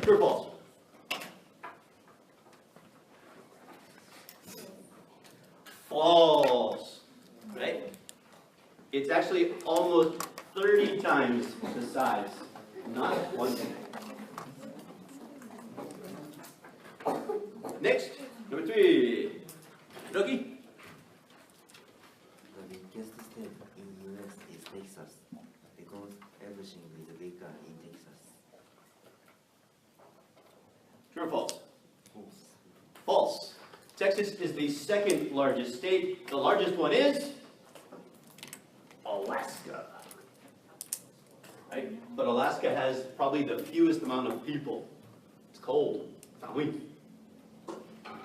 True or false? False. Right? It's actually almost 30 times the size, not 20. Next, number 3. Rocky? The biggest state in US is Texas because everything is bigger in Texas. True or false? False. False. Texas is the second largest state. The largest one is Alaska. Right? But Alaska has probably the fewest amount of people. It's cold. It's not windy.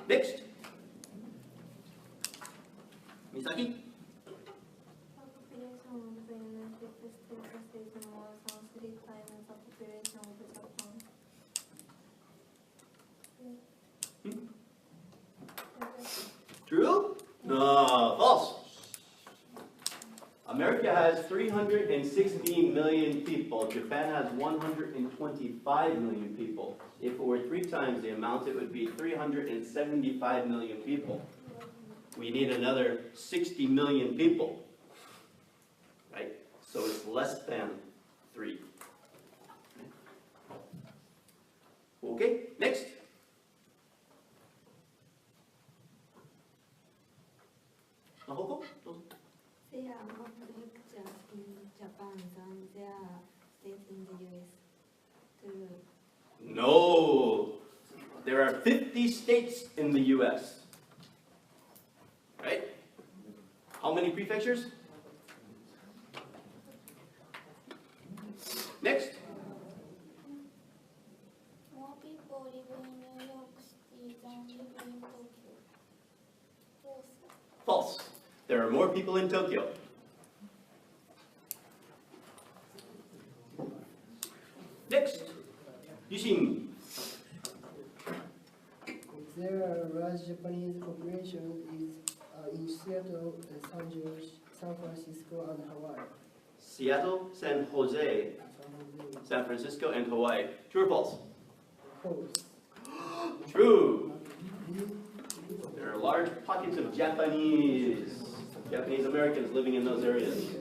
Next. Misaki? Population of the United States is more than 3 times the population of Japan. True? No, false. America has 316 million people. Japan has 125 million people. If it were 3 times the amount, it would be 375 million people. We need another 60 million people. Right? So it's less than 3. Okay, next. Nahoko? There are more lectures in Japan than there are states in the US. True. No. There are 50 states in the US. Right? How many prefectures? Next. More people live in New York City than live in Tokyo. False. False. There are more people in Tokyo. Next. Yushin. There are large Japanese population in Seattle, San Francisco, and Hawaii. Seattle, San Jose, San Francisco, and Hawaii. True or false? False. True. There are large pockets of Japanese Americans living in those areas.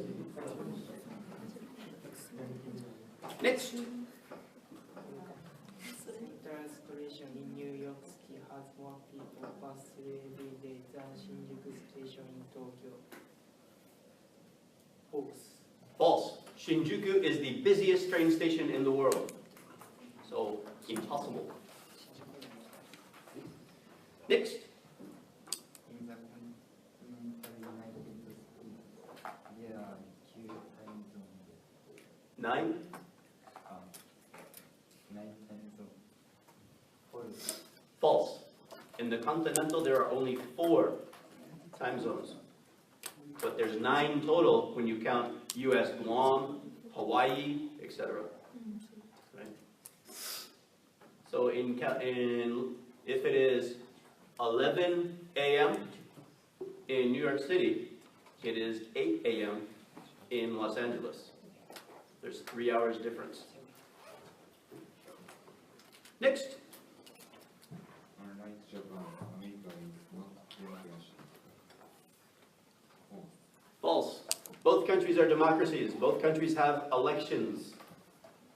Next. Transportation in New York City has more people pass through every day than Shinjuku Station in Tokyo. False. False. Shinjuku is the busiest train station in the world. So, impossible. Next. In the United States, there are 9 time zones. 9. 9 time zones. False. False. In the continental, there are only 4 time zones. But there's 9 total when you count U.S. Guam, Hawaii, etc. Right? So if it is 11 a.m. in New York City, it is 8 a.m. in Los Angeles. There's 3 hours difference. Next. Unlike Japan, America is not democracy. False. Both countries are democracies. Both countries have elections.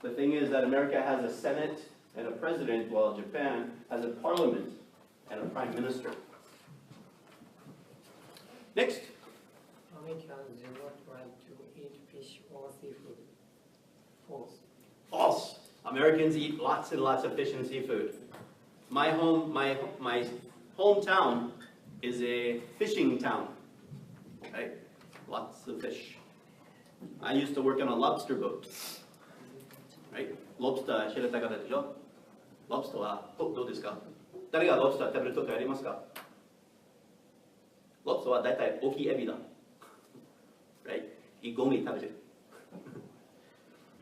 The thing is that America has a Senate and a president, while Japan has a parliament and a prime minister. Next. Americans do not like to eat fish or seafood. False. False. Americans eat lots and lots of fish and seafood. My hometown is a fishing town. Right? Lots of fish. I used to work on a lobster boat. Right? Lobster 知られた方でしょ? Lobster はどうですか? 誰が lobster 食べるときありますか? Lobster は大体大きいエビだ。Right? イゴミ食べて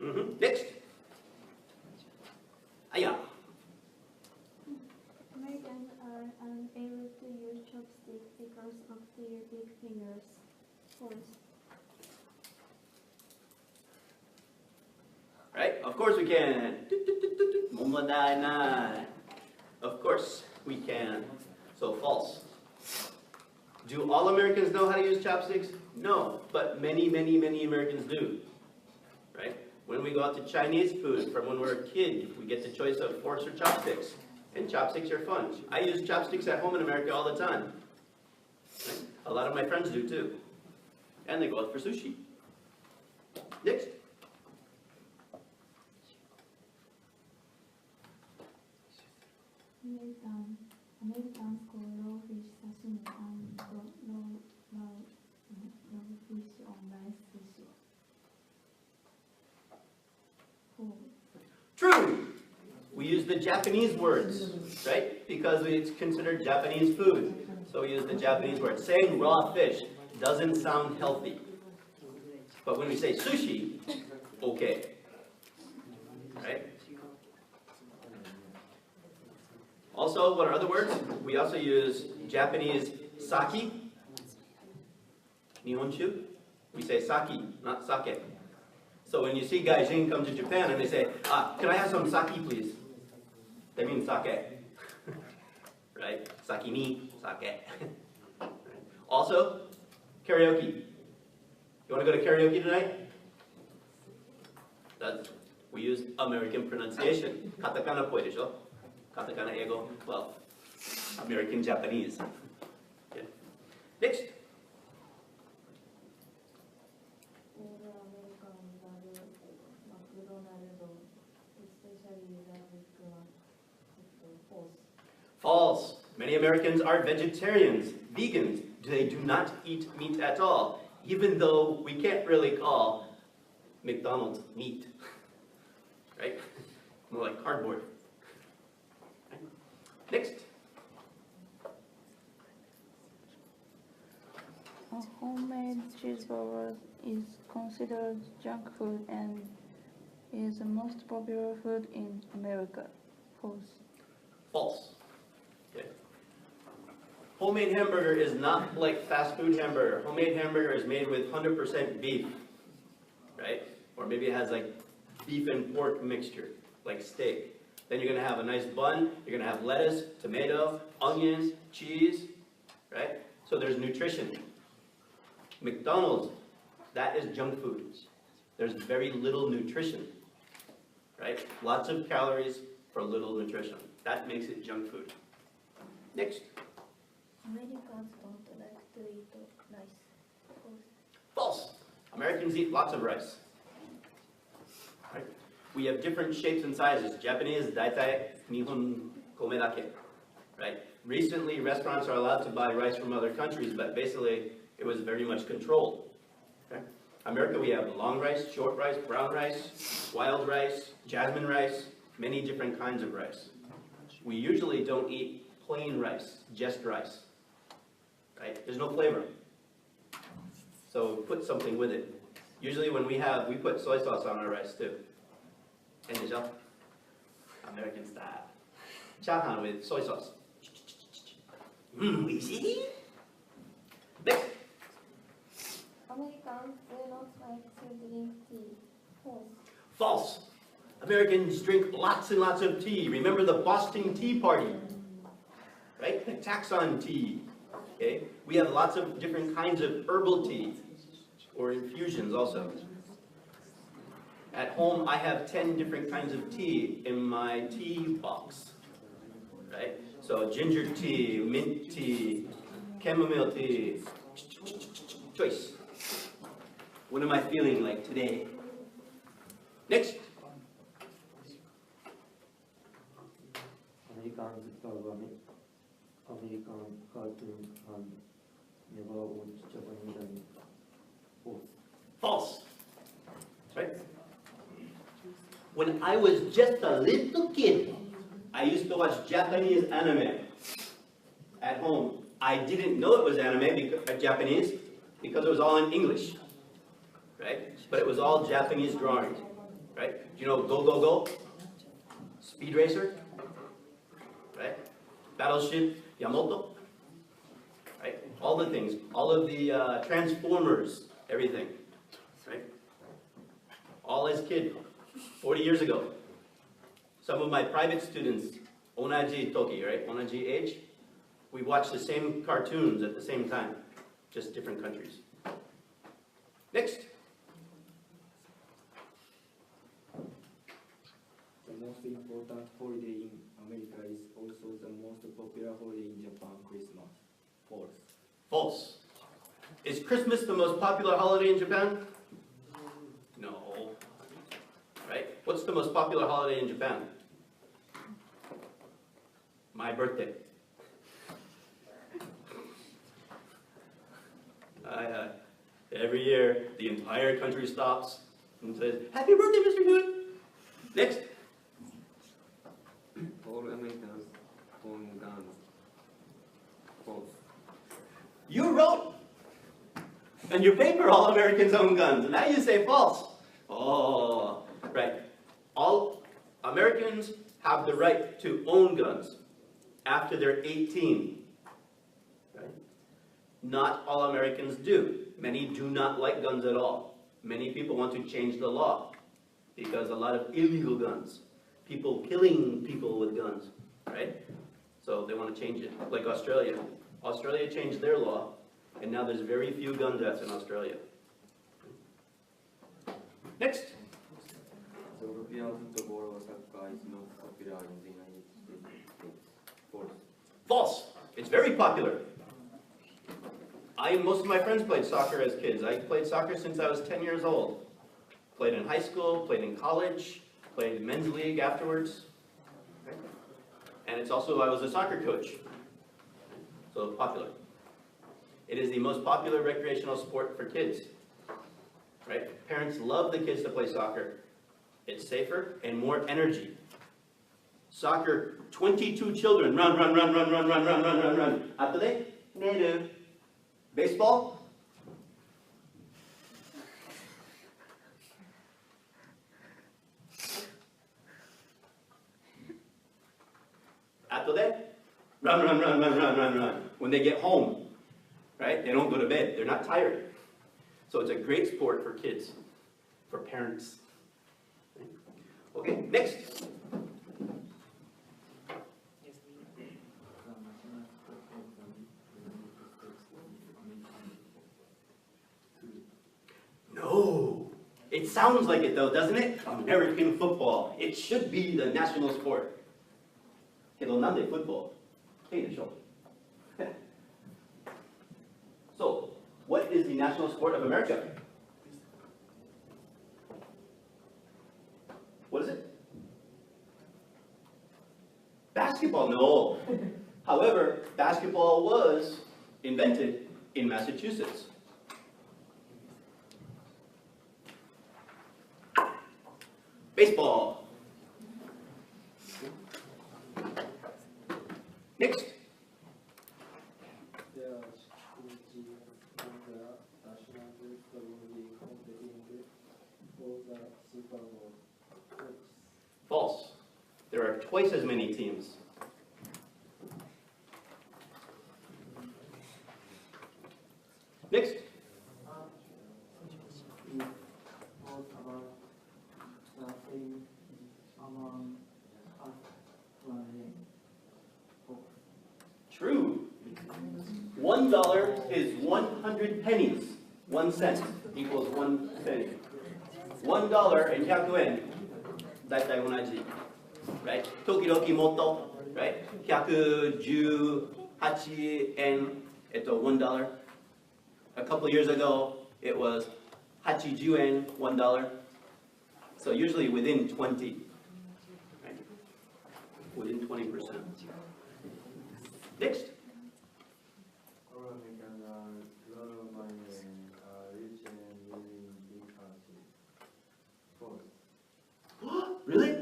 る。Next. Aya. Americans are unable to use chopsticks because of their big fingers. False. Right? Of course we can. Of course we can. So false. Do all Americans know how to use chopsticks? No, but many, many, many Americans do. Right? When we go out to Chinese food, from when we're a kid, we get the choice of forks or chopsticks. And chopsticks are fun. I use chopsticks at home in America all the time. Right? A lot of my friends do too. And they go out for sushi. Next. Americans call raw fish sashimi and raw fish on rice sushi. True! We use the Japanese words, right? Because it's considered Japanese food. So we use the Japanese word. Saying raw fish doesn't sound healthy. But when we say sushi, okay. Right? Also, what are other words? We also use Japanese sake. Nihonshu. We say sake, not sake. So when you see gaijin come to Japan and they say, can I have some sake, please? They mean sake. Right? Sake ni, sake. Also, karaoke. You want to go to karaoke tonight? We use American pronunciation. Katakana poi desho? Katakana eigo? Well, American Japanese. Okay. Next. False. Many Americans are vegetarians, vegans. They do not eat meat at all, even though we can't really call McDonald's meat. Right? More like cardboard. Right? Next. A homemade cheeseburger is considered junk food and is the most popular food in America. False. False. Okay. Homemade hamburger is not like fast food hamburger. Homemade hamburger is made with 100% beef, right? Or maybe it has like beef and pork mixture, like steak. Then you're gonna have a nice bun, you're gonna have lettuce, tomato, onions, cheese, right? So there's nutrition. McDonald's, that is junk food. There's very little nutrition, right? Lots of calories for little nutrition. That makes it junk food. Next. Americans don't like to eat rice. False. Americans eat lots of rice. Right? We have different shapes and sizes. Japanese, daitai, nihon kome dake. Right? Recently, restaurants are allowed to buy rice from other countries, but basically, it was very much controlled. Okay? America, we have long rice, short rice, brown rice, wild rice, jasmine rice, many different kinds of rice. We usually don't eat plain rice, just rice. Right? There's no flavor. So put something with it. Usually when we put soy sauce on our rice too. And American style. Chahan with soy sauce. Easy. Next. Americans do not like to drink tea. False. False. Americans drink lots and lots of tea. Remember the Boston Tea Party, right? The Taxon tea. Okay? We have lots of different kinds of herbal tea or infusions also. At home, I have 10 different kinds of tea in my tea box, right? So ginger tea, mint tea, chamomile tea. Choice. What am I feeling like today? Next. Americans love American cartoons and never watch Japanese anime. False. False. Right? When I was just a little kid, I used to watch Japanese anime at home. I didn't know it was anime, Japanese, because it was all in English. Right? But it was all Japanese drawings. Right? Do you know Go Go Go? Speed Racer? Right? Battleship Yamato? Right? All the things. All of the Transformers, everything. Right? All as kid, 40 years ago. Some of my private students, onaji toki, right? Onaji age. We watch the same cartoons at the same time, just different countries. Next. The most important holiday in America is also the most popular holiday in Japan, Christmas. False. False. Is Christmas the most popular holiday in Japan? No. Right? What's the most popular holiday in Japan? My birthday. Every year, the entire country stops and says, "Happy birthday, Mr. Good." Next. All Americans own guns. False. You wrote on your paper, all Americans own guns. And now you say false. Oh, right. All Americans have the right to own guns after they're 18. Right? Not all Americans do. Many do not like guns at all. Many people want to change the law because a lot of illegal guns. People killing people with guns, right? So they want to change it, like Australia. Australia changed their law, and now there's very few gun deaths in Australia. Next. European football or soccer is not popular in the United States. False. False. It's very popular. Most of my friends played soccer as kids. I played soccer since I was 10 years old. Played in high school, played in college, played in men's league afterwards. Okay. And it's also, I was a soccer coach. So popular. It is the most popular recreational sport for kids. Right? Parents love the kids to play soccer. It's safer and more energy. Soccer, 22 children, run, run, run, run, run, run, run, run, run, run. After they, neru. Baseball? After that, run, run, run, run, run, run, run. When they get home, right, they don't go to bed. They're not tired. So it's a great sport for kids, for parents. Okay, next. No. It sounds like it though, doesn't it? American football. It should be the national sport. けどなんで football? いいでしょ? So, what is the national sport of America? What is it? Basketball, no. However, basketball was invented in Massachusetts. Baseball. Next. False. There are twice as many teams. Next. True. $1 is 100 pennies. 1 cent equals 1 penny. $1 and 100円。だいたい同じ。Right? 時々もっと。Right? 118円。$1. A couple years ago, it was 80円. $1. So usually within 20. Right? Within 20%. Next. All Americans are law-abiding and rich and living in big houses. False. Really?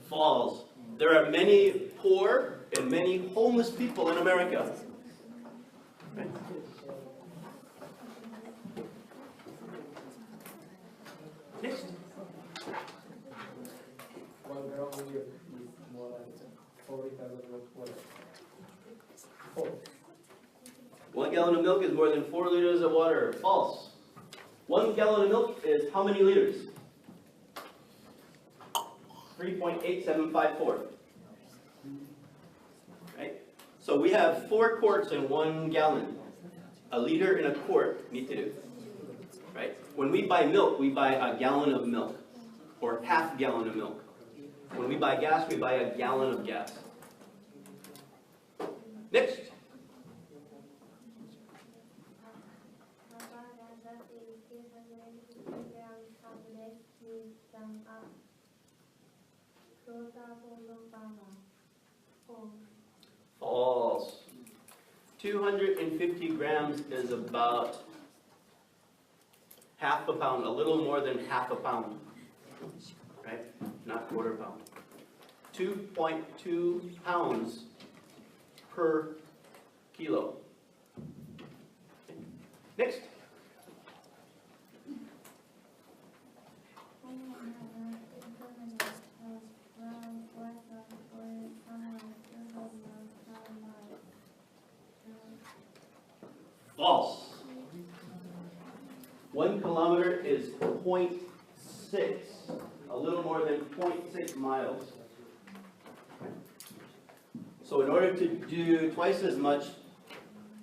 False. There are many poor and many homeless people in America. Right? Next. 1 gallon of milk is more than 4 liters of water. False. 1 gallon of milk is more than 4 liters of water. False. 1 gallon of milk is how many liters? 3.8754. Right? So we have 4 quarts in 1 gallon. A liter in a quart, miteru. Right? When we buy milk, we buy a gallon of milk, or half gallon of milk. When we buy gas, we buy a gallon of gas. Next. False. 250 grams is about half a pound, a little more than half a pound. Right? Not quarter pound. 2.2 pounds per kilo. Okay. Next. False. 1 kilometer is 0.6, a little more than 0.6 miles. So in order to do twice as much,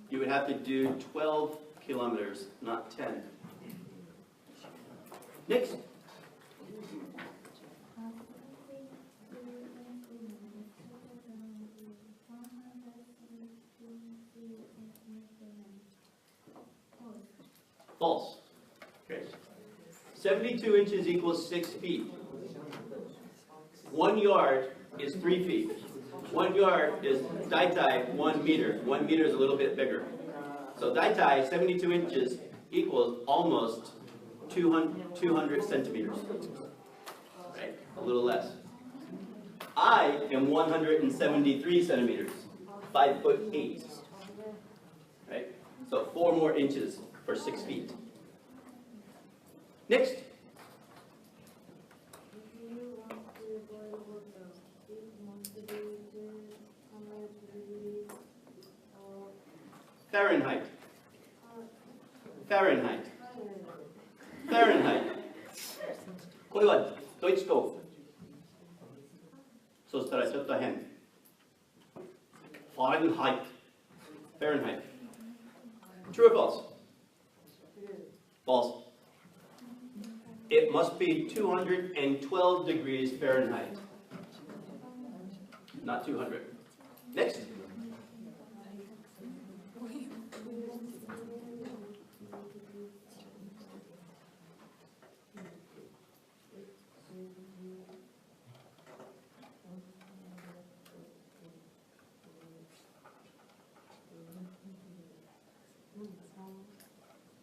you would have to do 12 kilometers, not 10. Next. False. Okay. 72 inches equals 6 feet. 1 yard is 3 feet. 1 yard is daitai 1 meter. 1 meter is a little bit bigger. So daitai 72 inches equals almost 200 centimeters. Right? A little less. I am 173 centimeters. 5'8". Right? So 4 more inches for 6 feet. Next. Fahrenheit. Fahrenheit. Fahrenheit. これはドイツ語。そしたらちょっと変。Fahrenheit. Fahrenheit. True or false? False. It must be 212 degrees Fahrenheit. Not 200. Next.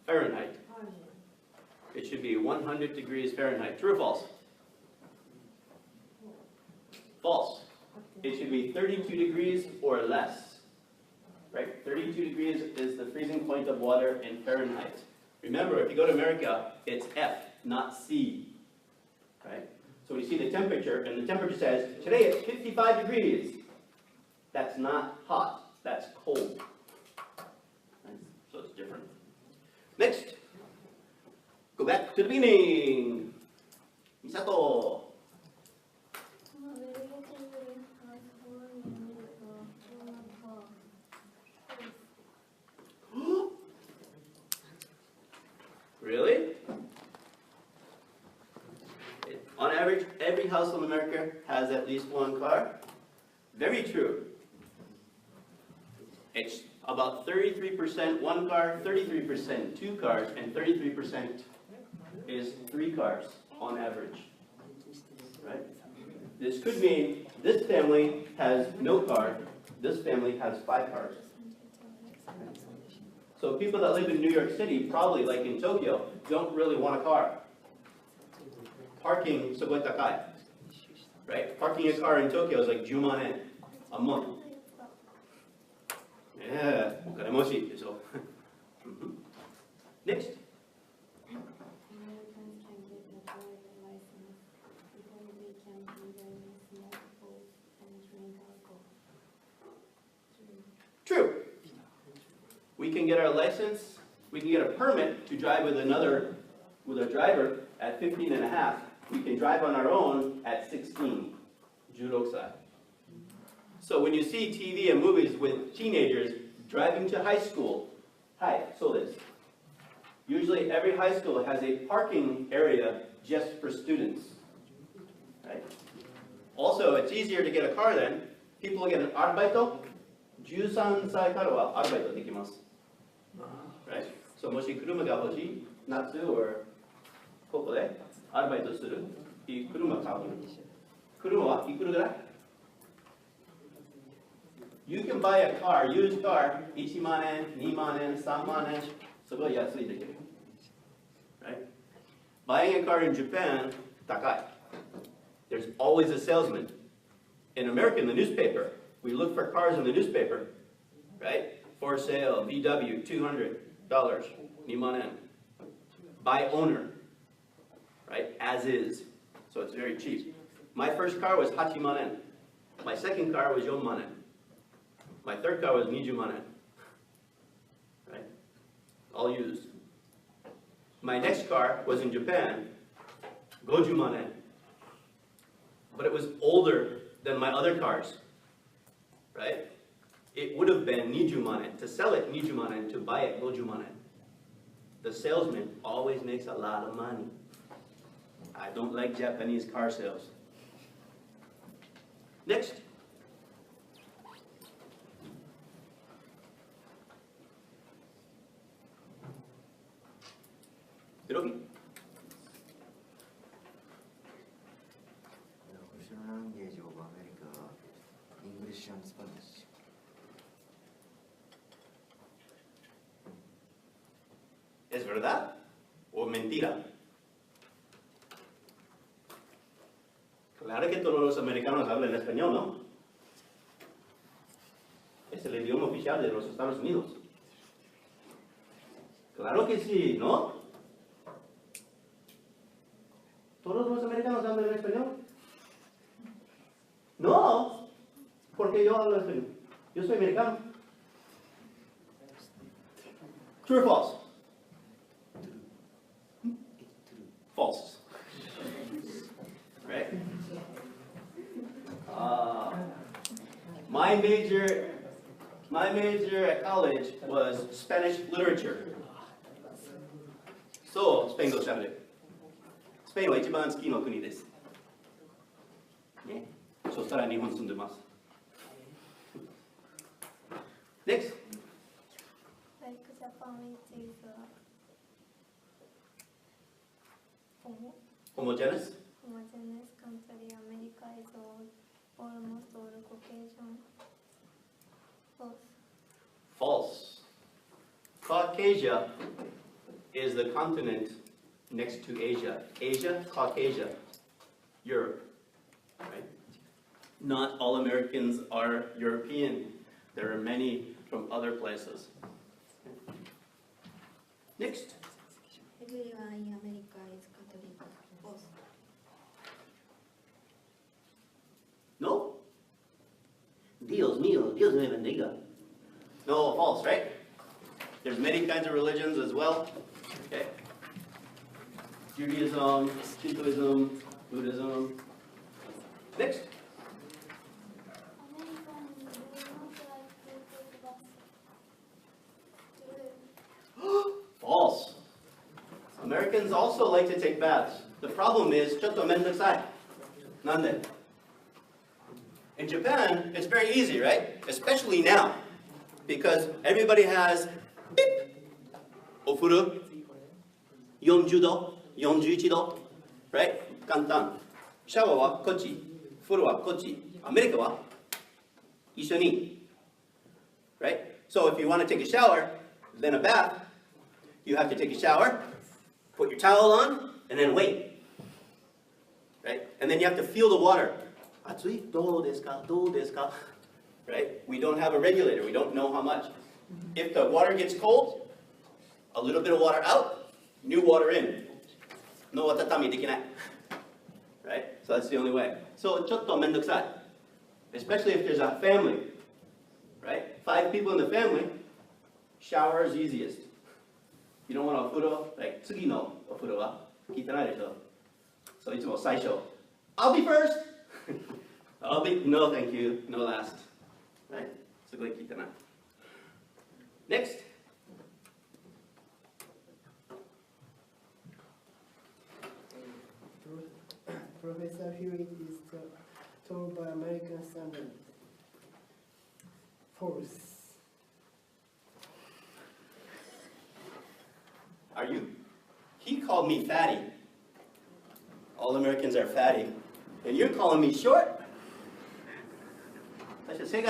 Fahrenheit. It should be 100 degrees Fahrenheit. True or false? False. It should be 32 degrees or less. Right? 32 degrees is the freezing point of water in Fahrenheit. Remember, if you go to America, it's F, not C. Right? So we see the temperature, and the temperature says, today it's 55 degrees. That's not hot, that's cold. Right? So it's different. Next. Go back to the beginning. Misato. Really? On average, every house in America has at least 1 car. Very true. It's about 33% 1 car, 33% 2 cars, and 33% is 3 cars on average. Right? This could mean this family has no car, this family has 5 cars. So people that live in New York City, probably like in Tokyo, don't really want a car. Parking sugoi takai. Right? Parking a car in Tokyo is like 10万円 a month. Yeah, お金持ちでしょ。Next. Americans can get a driver license before they can even smoke pot and drink alcohol. True. We can get our license, we can get a permit to drive with a driver at 15 and a half we can drive on our own at 16. 16 歳. So when you see TV and movies with teenagers driving to high school, hi, so this. Usually every high school has a parking area just for students. Right? Also, it's easier to get a car then. People get an arbaito. 13歳からはアルバイトできます。Right? So もし車が欲しい、夏 or ここでアルバイトする、車買う。車はいくらぐらい？ You can buy a car, used car, 1万円、2万円、3万円、すごい安いできる。Right? Buying a car in Japan, 高い。There's always a salesman. In America, in the newspaper, we look for cars in the newspaper, right? For sale, VW, $200, 2万円. By owner, right? As is. So it's very cheap. My first car was 8万円. My second car was 4万円. My third car was 20万円. Right? All used. My next car was in Japan, 50万円. But it was older than my other cars. Right? It would have been 20万円. To sell it 20万円, to buy it 50万円. The salesman always makes a lot of money. I don't like Japanese car sales. Next. Hiroki? オフィシャルランゲージオブアメリカはイングリッシュ&スパニッシュ。¿Es verdad o mentira? Claro que todos los americanos hablan español, ¿no? Es el idioma oficial de los Estados Unidos. Claro que sí, ¿no? ¿Todos los americanos hablan español? No, porque yo hablo español. Yo soy americano. True or false? False. Right? My major at college was Spanish literature. So, スペイン語をしゃべる。スペインは一番好きな国です。ね、そしたら日本に住んでます。Next. Like Japan, which is Homogeneous. homogeneous country. America is almost all Caucasian. False. False. Caucasia is the continent next to Asia. Asia, Caucasia, Europe. Right? Not all Americans are European. There are many from other places. Next. Everyone in America is Catholic. False. No? Dios mío, Dios me bendiga. No, false, right? There's many kinds of religions as well. Okay. Judaism, Shintoism, Buddhism. Next. False. Americans also like to take baths. The problem is, ちょっとめんどくさい. なんで? In Japan, it's very easy, right? Especially now. Because everybody has beep. お風呂40度、41度, right? 簡単。シャワーはこっち、風呂はこっち。アメリカは一緒に。Right? So if you want to take a shower, then a bath, you have to take a shower, put your towel on, and then wait. Right? And then you have to feel the water. 熱い？どうですか？どうですか？ Right? We don't have a regulator. We don't know how much. If the water gets cold, a little bit of water out, new water in. No watatami dekinai. Right? So that's the only way. So ちょっとめんどくさい. Especially if there's a family. Right? 5 people in the family, shower is easiest. You don't want a お風呂, like 次のお風呂は汚いでしょ. So So いつも最初、I'll be first! No thank you, no last. Right? すごい聞いたな。Next. Professor Hewitt is told by American standard. False. Are you? He called me fatty. All Americans are fatty. And you're calling me short? I should say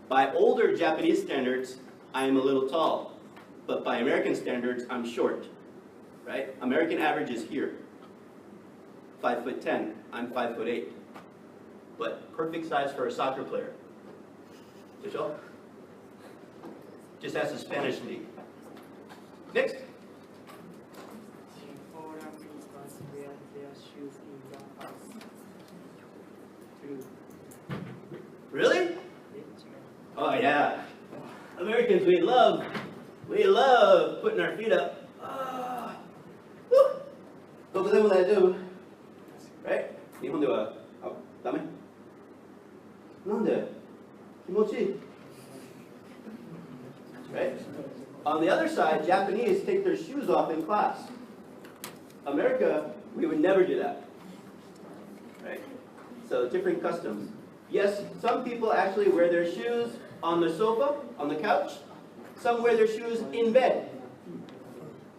by older Japanese standards, I am a little tall. But by American standards, I'm short. Right? American average is here. 5'10". I'm 5'8". But perfect size for a soccer player. Just ask the Spanish league. Next. All Americans wear their shoes in the house. True. Really? Oh yeah. Americans, we love putting our feet up. What do they do? Right? 日本ではダメ？なんで？気持ちいい。Right? On the other side, Japanese take their shoes off in class. America, we would never do that. Right? So different customs. Yes, some people actually wear their shoes on the sofa, on the couch. Some wear their shoes in bed.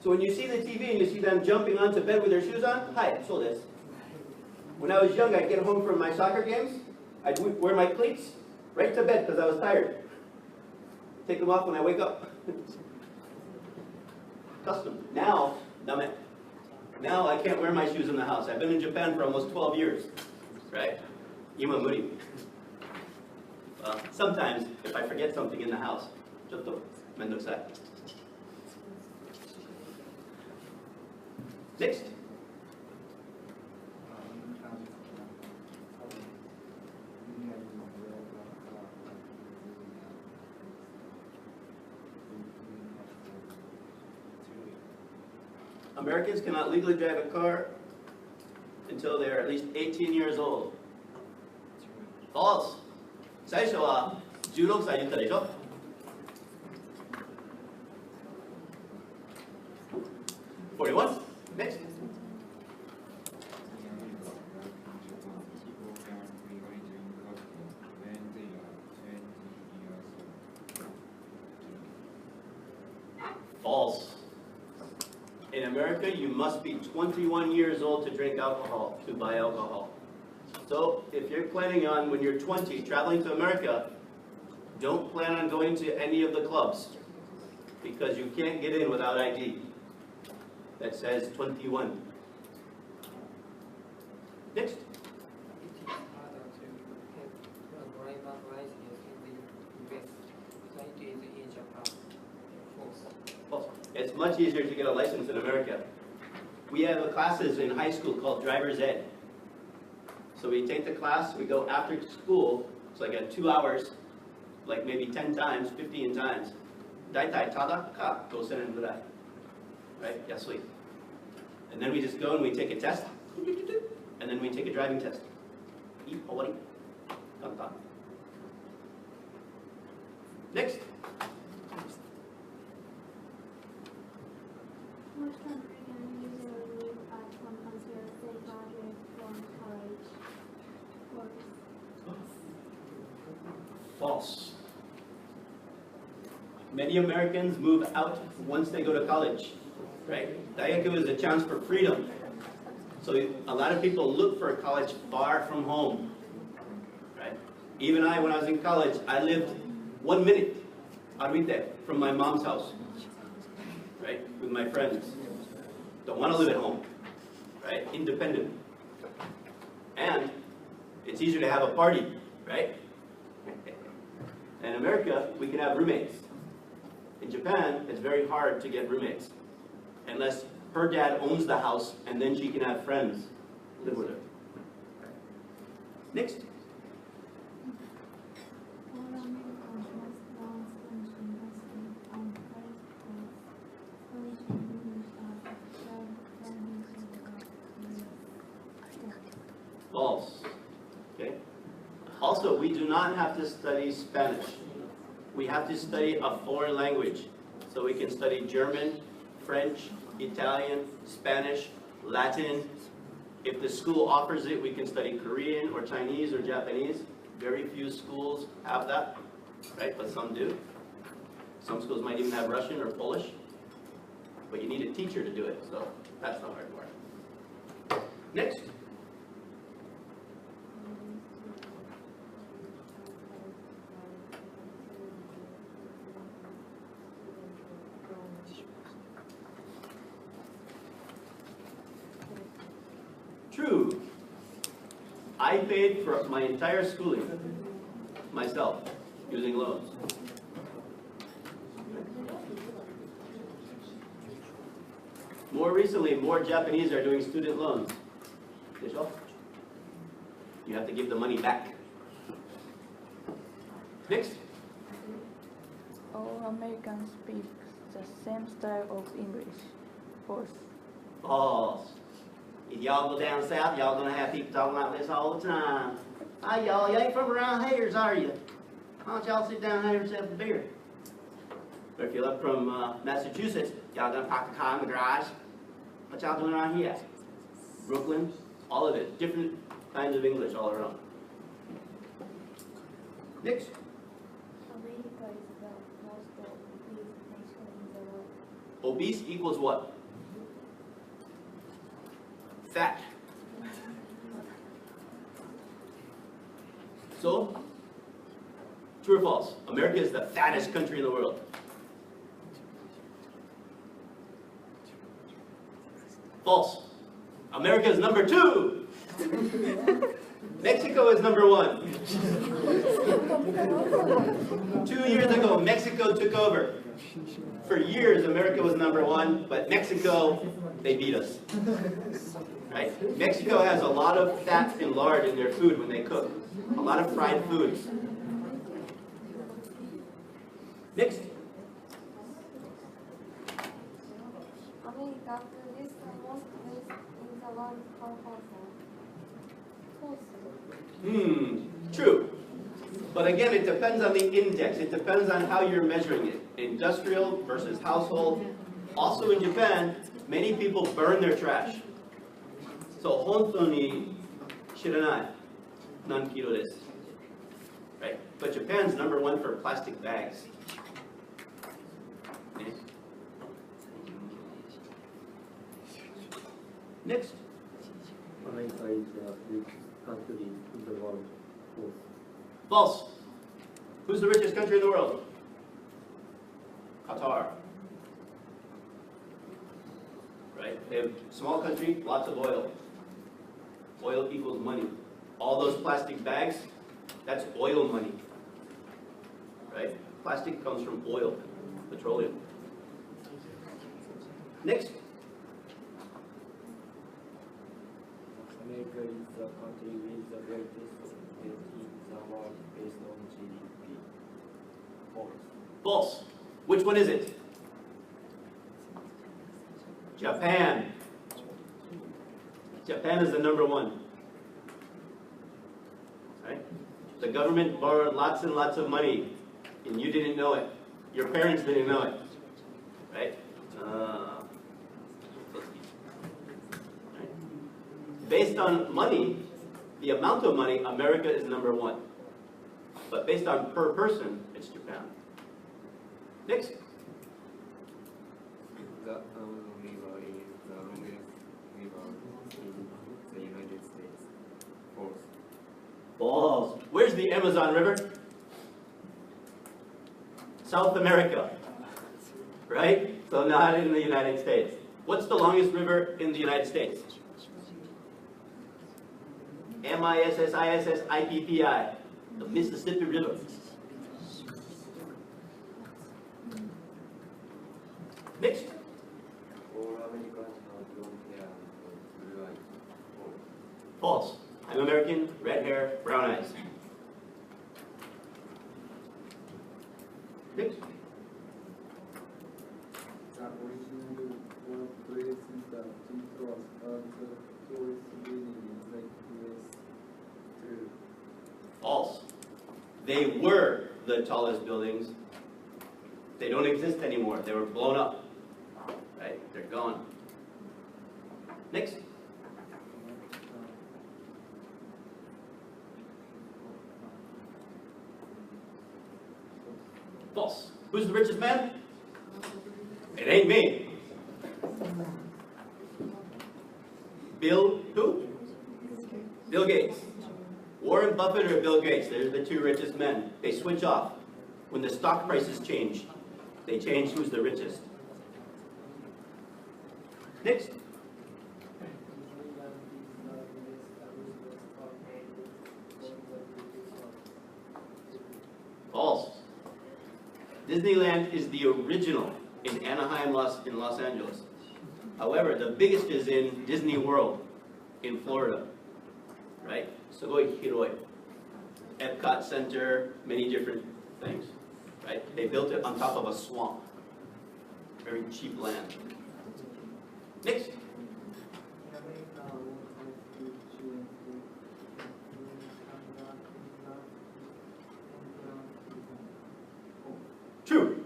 So when you see the TV and you see them jumping onto bed with their shoes on, hi, so this. When I was young, I'd get home from my soccer games. I'd wear my cleats right to bed because I was tired. Take them off when I wake up. Custom. Now I can't wear my shoes in the house. I've been in Japan for almost 12 years. Right? Imamuri. Well, sometimes if I forget something in the house, ちょっとめんどくさい. Next. Americans cannot legally drive a car until they are at least 18 years old. False. 最初は16歳言ったでしょ? $41. Next. False. In America, you must be 21 years old to drink alcohol, to buy alcohol. So if you're planning on, when you're 20, traveling to America, don't plan on going to any of the clubs because you can't get in without ID that says 21. Next. It is harder to get a driver's license in the US than it is in Japan. False. It's much easier to get a license in America. We have classes in high school called driver's ed. So we take the class, we go after school, it's like 2 hours, like maybe 10 times, 15 times. Daitai tada ka 5000 円ぐらい. Right? Yasui. And then we just go and we take a test. And then we take a driving test. Owari. Kantan. Next. Most Americans usually live at campus where they graduate from college. False. Many Americans move out once they go to college, right? Daigaku is a chance for freedom. So a lot of people look for a college far from home, right? Even I, when I was in college, I lived 1 minute, arite, from my mom's house, right? With my friends. Don't want to live at home, right? Independent. And it's easier to have a party, right? In America, we can have roommates. In Japan, it's very hard to get roommates. Unless her dad owns the house, and then she can have friends live with her. Next. All Americans must learn Spanish university and college course. Spanish and English are third languages False. Okay? Also, we do not have to study Spanish. We have to study a foreign language. So we can study German, French, Italian, Spanish, Latin. If the school offers it, we can study Korean or Chinese or Japanese. Very few schools have that, right? But some do. Some schools might even have Russian or Polish. But you need a teacher to do it, so that's the hard part. Next. True. I paid for my entire schooling myself using loans. More recently, more Japanese are doing student loans. You have to give the money back. Next. All Americans speak the same style of English. False. False. If y'all go down south, y'all gonna have people talking like this all the time. Hi y'all, you ain't from around here, are you? Why don't y'all sit down and have yourself a beer? Or if you're up from Massachusetts, y'all gonna park the car in the garage. What y'all doing around here? Brooklyn, all of it. Different kinds of English all around. Next. America is the most obese nation in the world. Obese equals what? Fat. So, true or false? America is the fattest country in the world. False. America is number 2. Mexico is number 1. 2 years ago, Mexico took over. For years, America was number 1, but Mexico, they beat us. Right? Mexico has a lot of fat and lard in their food when they cook. A lot of fried foods. Next. America produces the most waste in the world per person. False. True. But again, it depends on the index. It depends on how you're measuring it. Industrial versus household. Also in Japan, many people burn their trash. So, 本当に知らない何キロです。Right? But Japan's number 1 for plastic bags. Next. America is the richest country in the world. False. False. Who's the richest country in the world? Qatar. Right? They have small country, lots of oil. Oil equals money. All those plastic bags, that's oil money. Right? Plastic comes from oil, petroleum. Next. America is the country with the greatest debt in the world based on GDP. False. False. Which one is it? Japan. Japan is the number 1. Right? The government borrowed lots and lots of money, and you didn't know it. Your parents didn't know it. Right? Based on money, the amount of money, America is number 1. But based on per person, it's Japan. Next. The Amazon River is the longest river in the United States. False. False. Where's the Amazon River? South America. Right? So not in the United States. What's the longest river in the United States? Mississippi, the Mississippi River. Next. All Americans have blonde hair and blue eyes. False. False. I'm American, red hair, brown eyes. Next. The original place is the Twin Towers, but the tourist building in the US False. They were the tallest buildings. They don't exist anymore. They were blown up. Right? They're gone. Next. False. Who's the richest man? It ain't me. Bill who? Bill Gates. Warren Buffett or Bill Gates, they're the two richest men. They switch off. When the stock prices change, they change who's the richest. Next. False. Disneyland is the original in Anaheim, in Los Angeles. However, the biggest is in Disney World in Florida, right? Sugoi hiroi. Epcot Center, many different things, right? They built it on top of a swamp. Very cheap land. Next. True.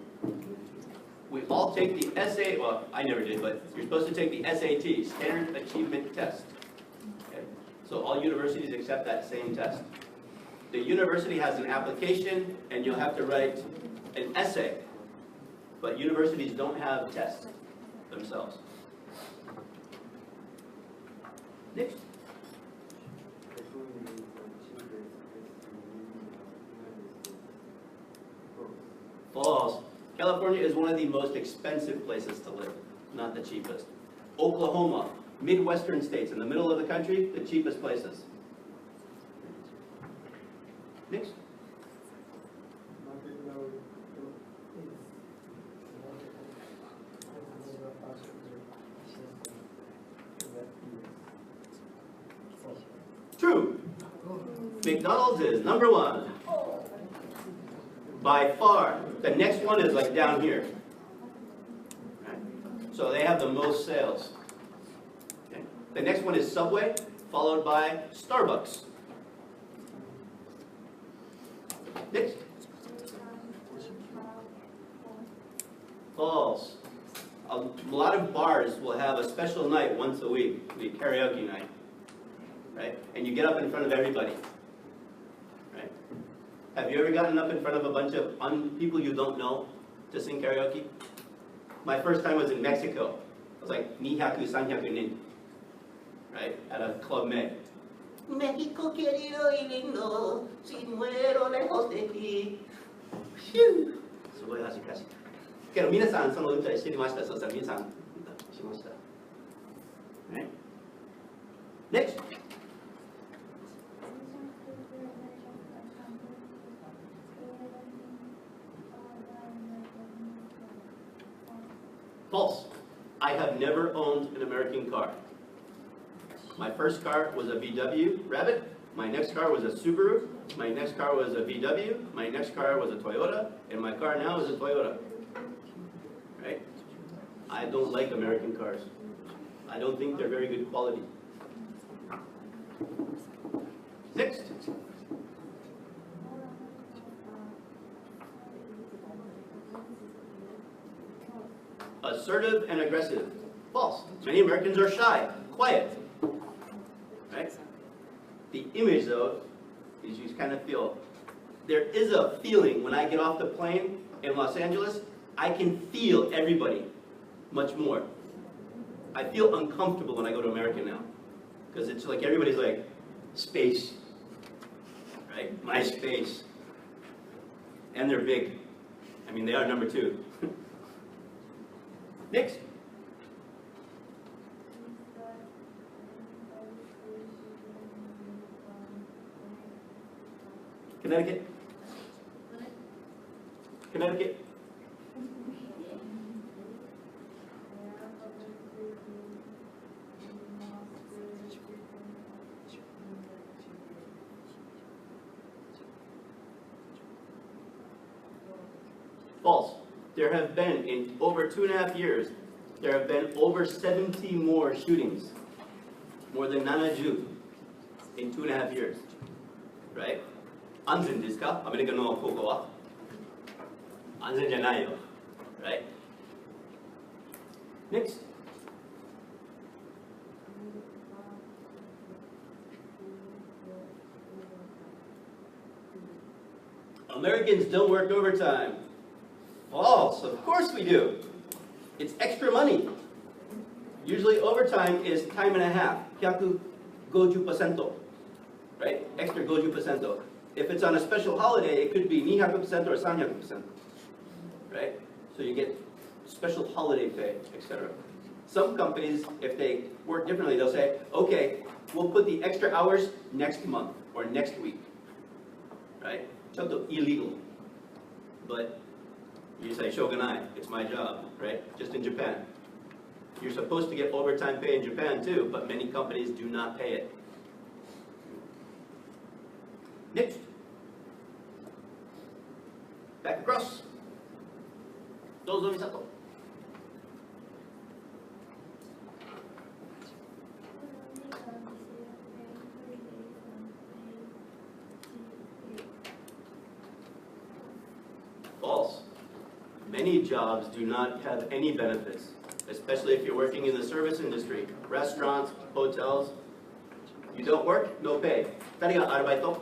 We all take the SA, well, I never did, but you're supposed to take the SAT, Standard Achievement Test. Okay? So all universities accept that same test. The university has an application, and you'll have to write an essay. But universities don't have tests themselves. Next. False. California is one of the most expensive places to live, not the cheapest. Oklahoma, Midwestern states in the middle of the country, the cheapest places. Next. True. McDonald's is number one. By far. The next one is like down here. Right? So they have the most sales. Okay. The next one is Subway, followed by Starbucks. Next. False. A lot of bars will have a special night once a week, the karaoke night. Right? And you get up in front of everybody. Right? Have you ever gotten up in front of a bunch of people you don't know to sing karaoke? My first time was in Mexico. It was like 200, 300 nin. Right? At a Club Med. México querido y lindo, si muero lejos de ti. すごい恥ずかしい。けど皆さんその歌知りました。そうしたら皆さん歌しました。ね。Next. False. I have never owned an American car. My first car was a VW Rabbit. My next car was a Subaru. My next car was a VW. My next car was a Toyota. And my car now is a Toyota. Right? I don't like American cars. I don't think they're very good quality. Next. Assertive and aggressive. False. Many Americans are shy, quiet. Right? The image, though, is you kind of feel, there is a feeling when I get off the plane in Los Angeles, I can feel everybody much more. I feel uncomfortable when I go to America now. Because it's like everybody's like, space. Right? My space. And they're big. I mean, they are number 2. Next. Connecticut. Connecticut. False. There have been, in over 2.5 years, there have been over 70 more shootings. More than 70 in 2.5 years. right? 安全ですか？アメリカの高校は安全じゃないよ。Right? Next. Americans don't work overtime. False. Of course we do. It's extra money. Usually overtime is time and a half. 150%. Right? Extra 50%. If it's on a special holiday, it could be 200% or 300%. Right? So you get special holiday pay, etc. Some companies, if they work differently, they'll say, okay, we'll put the extra hours next month or next week. Right? It's illegal. But you say, shogunai, it's my job, right? Just in Japan. You're supposed to get overtime pay in Japan too, but many companies do not pay it. Next. Back across. Dozo Misato. False. Many jobs do not have any benefits, especially if you're working in the service industry, restaurants, hotels. You don't work, no pay. 誰がアルバイト？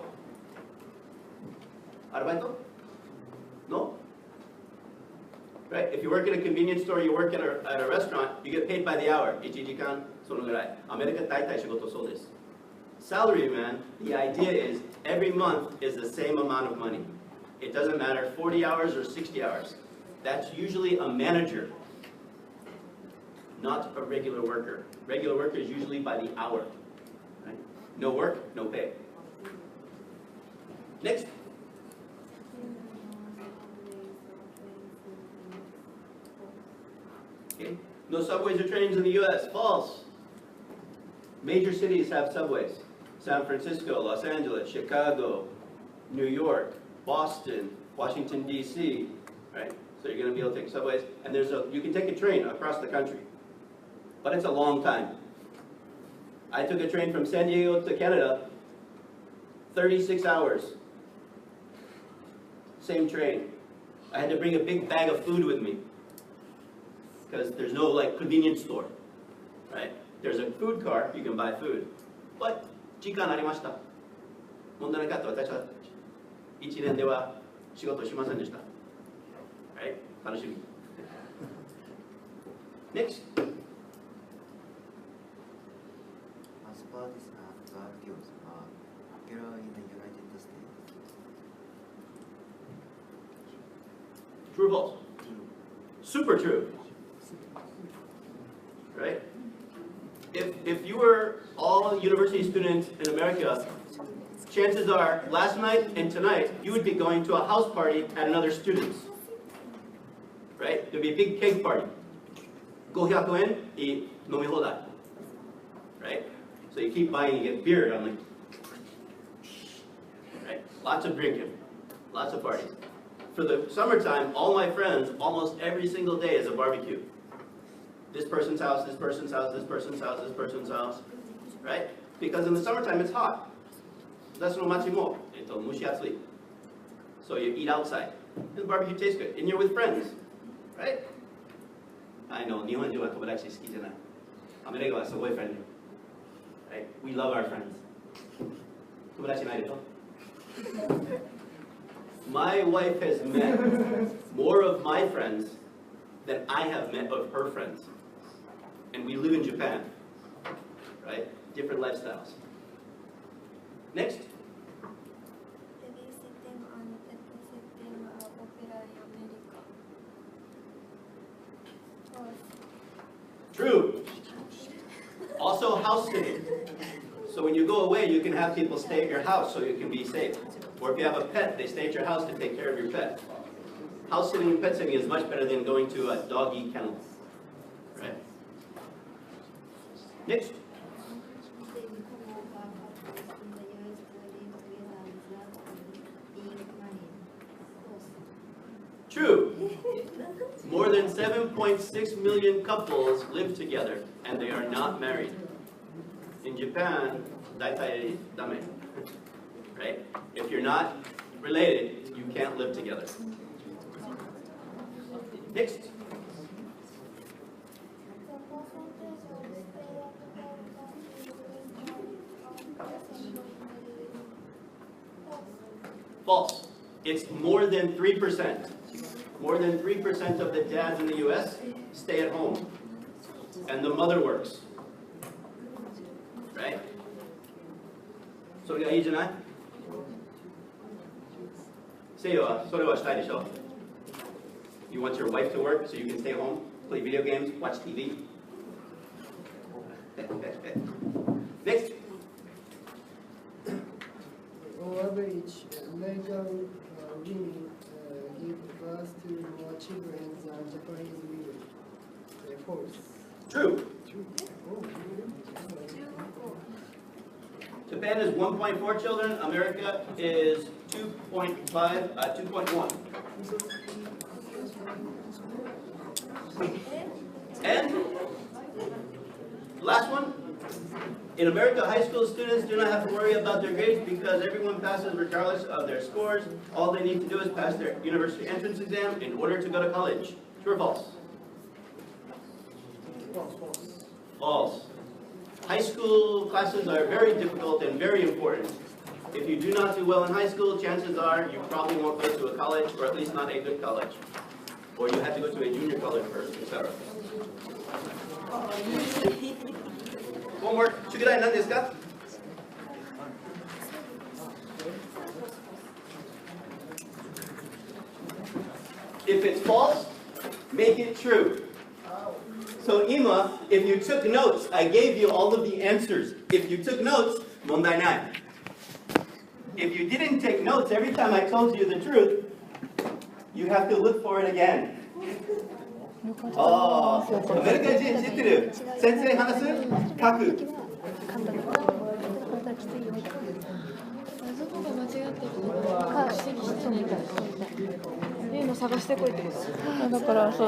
アルバイト？ No? Right? If you work at a convenience store, you work at a restaurant, you get paid by the hour. 1時間そのぐらい。アメリカ大体仕事そうです。Salary man, the idea is every month is the same amount of money. It doesn't matter 40 hours or 60 hours. That's usually a manager, not a regular worker. Regular worker is usually by the hour. Right? No work, no pay. Next. Okay. No subways or trains in the US. False. Major cities have subways. San Francisco, Los Angeles, Chicago, New York, Boston, Washington, D.C., right? So you're going to be able to take subways. And you can take a train across the country. But it's a long time. I took a train from San Diego to Canada, 36 hours. Same train. I had to bring a big bag of food with me, because there's no convenience store, right? There's a food car, you can buy food. But 時間ありました。問題なかった。私は1年では仕事しませんでした。Right? 楽しみ。Next. As parties and barbecues are popular in the United States. True or false? Super true. Right? If you were all university students in America, chances are last night and tonight you would be going to a house party at another student's. Right? There'd be a big cake party. 500円飲み放題. Right? So you keep buying, you get beer. I'm like, right? Lots of drinking, lots of parties. For the summertime, all my friends, almost every single day is a barbecue. This person's house, this person's house, this person's house, this person's house, right? Because in the summertime it's hot. So you eat outside. And the barbecue tastes good. And you're with friends, right? I know, 日本人は友達好きじゃない。アメリカはすごい friendly. Right? We love our friends. 友達いないでしょ? My wife has met more of my friends than I have met of her friends. And we live in Japan, right? Different lifestyles. Next. Babysitting and pet sitting are popular in America. False. True. Also house sitting. So when you go away, you can have people stay at your house so you can be safe. Or if you have a pet, they stay at your house to take care of your pet. House sitting and pet sitting is much better than going to a doggy kennel. Right? Next. True. More than 7.6 million couples live together and they are not married. In Japan, 大体ダメ. right? If you're not related, you can't live together. Next. False. It's more than 3%. More than 3% of the dads in the US stay at home. And the mother works. Right? それがいいじゃない？せいやはそれはしたいでしょ？ You want your wife to work so you can stay home, play video games, watch TV? Next. On average, American women give birth to more children than Japanese women. False. True. True. Oh, Japan is 1.4 children. America is 2.1. And last one. In America, high school students do not have to worry about their grades because everyone passes regardless of their scores. All they need to do is pass their university entrance exam in order to go to college. True or false? false. False. High school classes are very difficult and very important. If you do not do well in high school, chances are you probably won't go to a college, or at least not a good college. Or you have to go to a junior college first, etc. One more. 宿題何ですか? If it's false, make it true. So Ima, if you took notes, I gave you all of the answers. If you took notes, 問題ない. If you didn't take notes every time I told you the truth, you have to look for it again. ああ、アメリカ人知ってる。先生話す？書く。どこが間違ってるのか指摘してないから。例の探してこいってこと。だからそう。